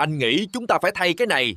Anh nghĩ chúng ta phải thay cái này.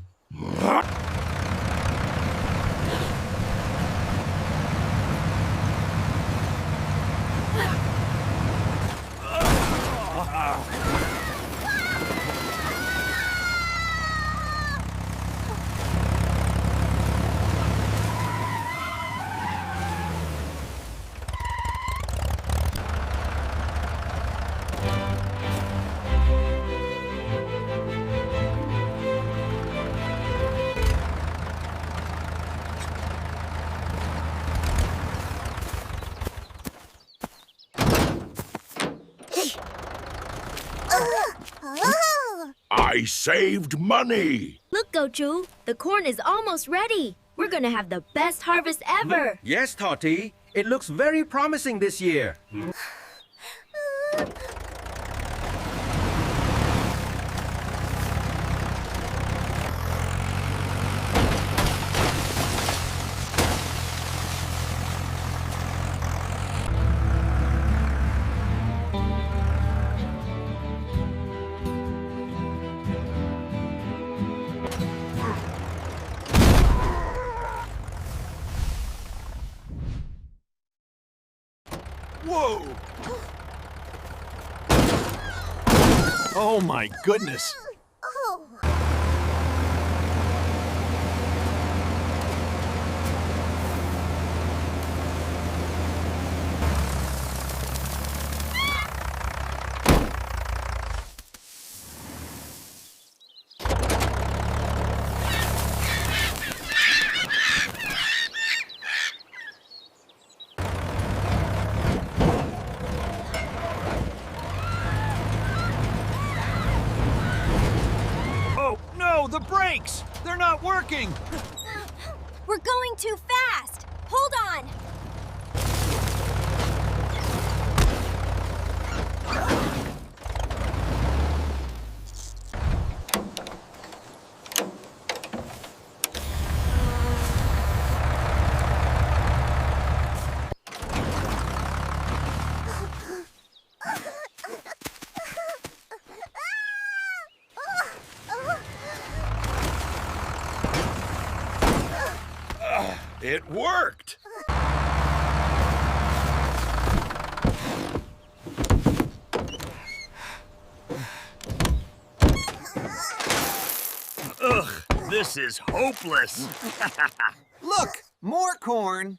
I saved money. Look, Gochu, the corn is almost ready. We're gonna have the best harvest ever. Yes, Toddy. It looks very promising this year. Whoa! Oh my goodness! Oh no, the brakes! They're not working! We're going too fast. Hold on. It worked. Ugh, this is hopeless! Look, more corn.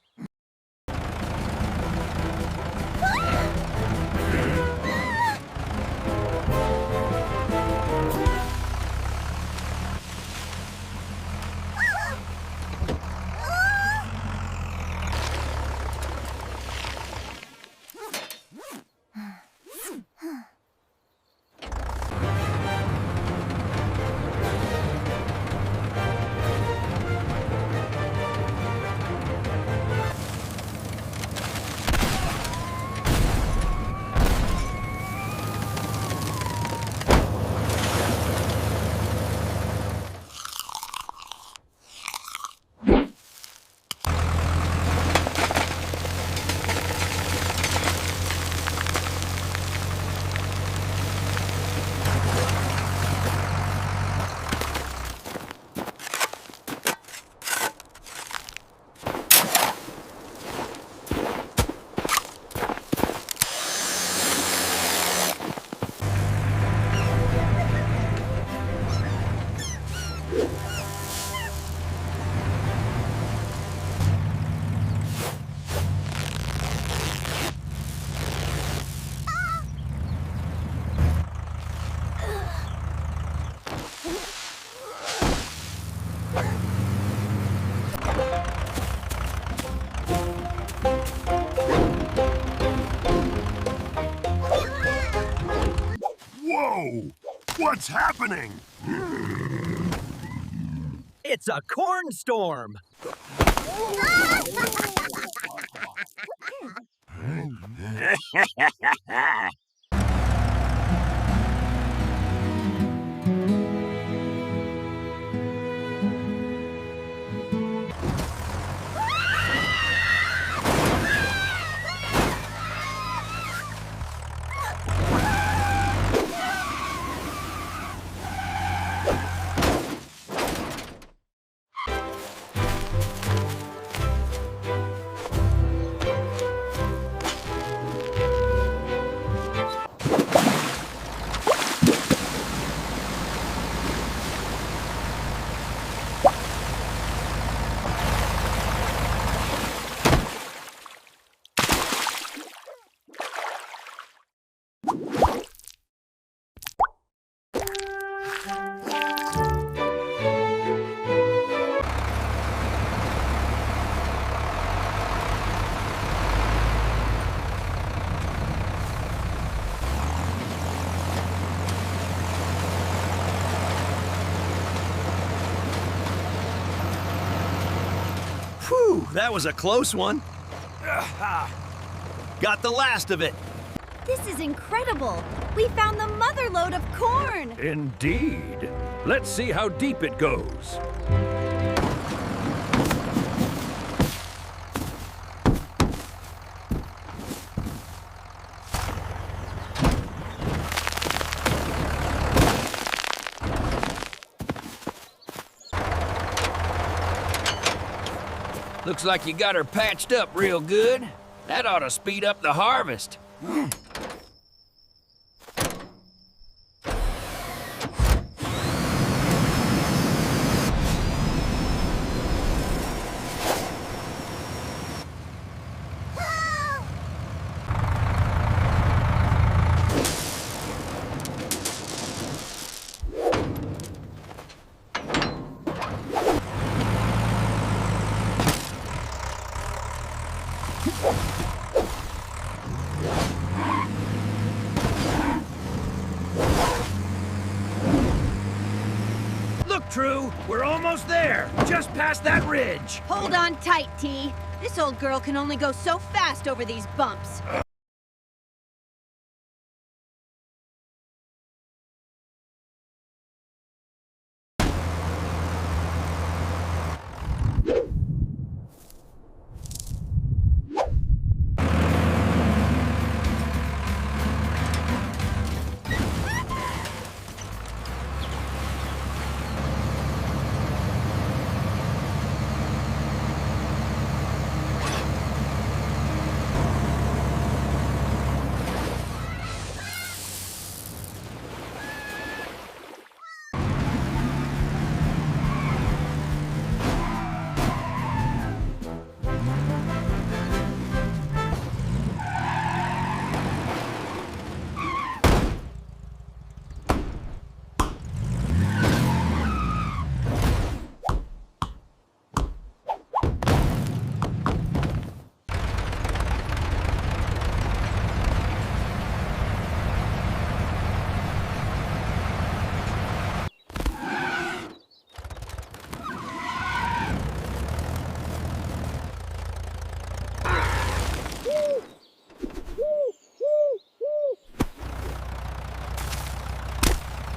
Whoa! What's happening? It's a corn storm! Whew, that was a close one. Got the last of it. This is incredible. We found the mother lode of corn. Indeed. Let's see how deep it goes. Looks like you got her patched up real good. That ought to speed up the harvest. Look, True, we're almost there. Just past that ridge. Hold on tight, T. This old girl can only go so fast over these bumps.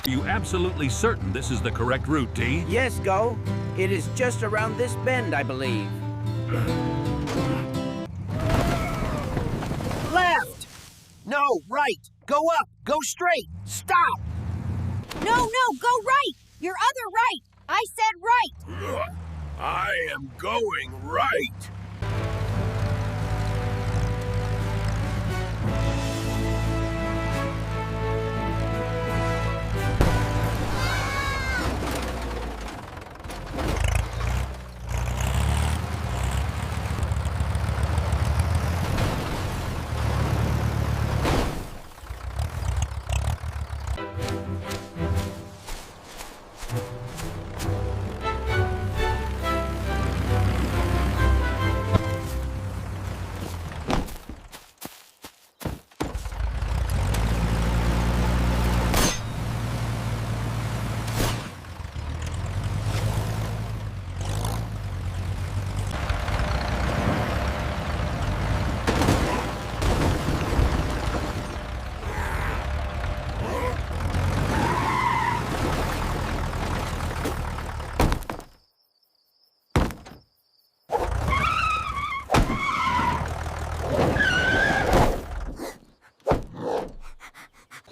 Are you absolutely certain this is the correct route, T? Yes, Go. It is just around this bend, I believe. Left! No, right! Go up! Go straight! Stop! No, go right! Your other right! I said right! I am going right.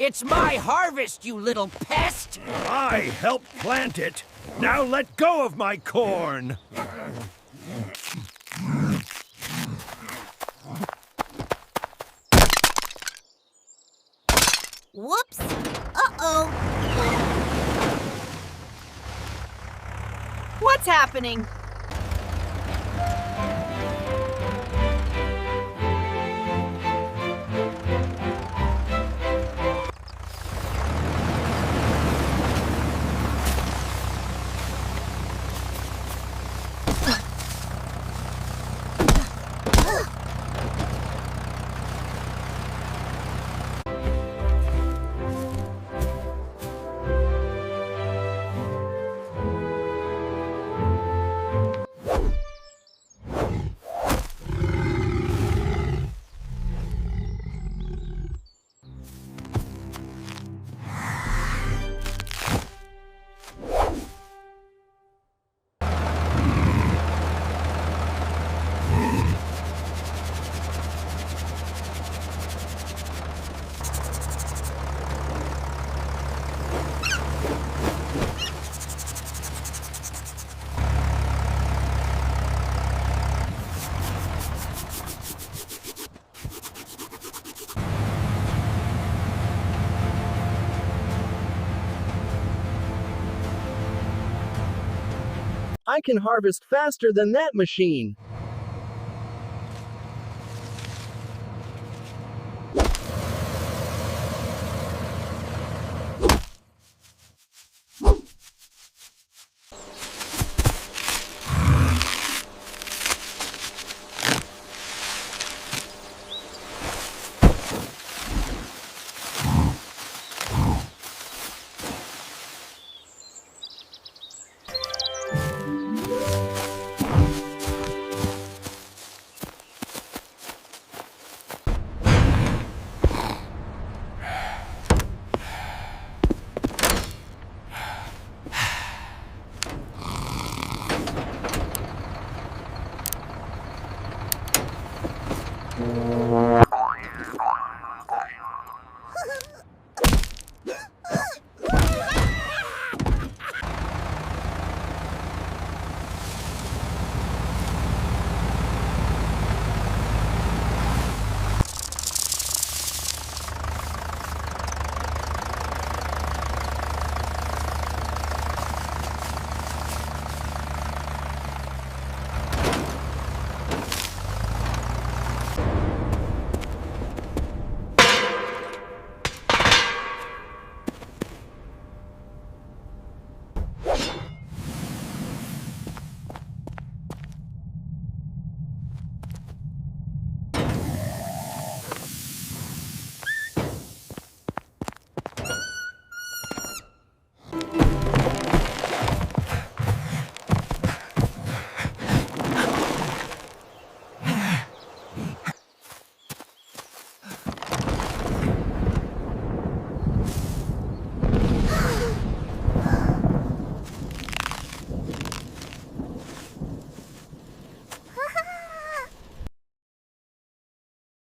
It's my harvest, you little pest! I helped plant it. Now let go of my corn. Whoops! Uh-oh! What's happening? I can harvest faster than that machine.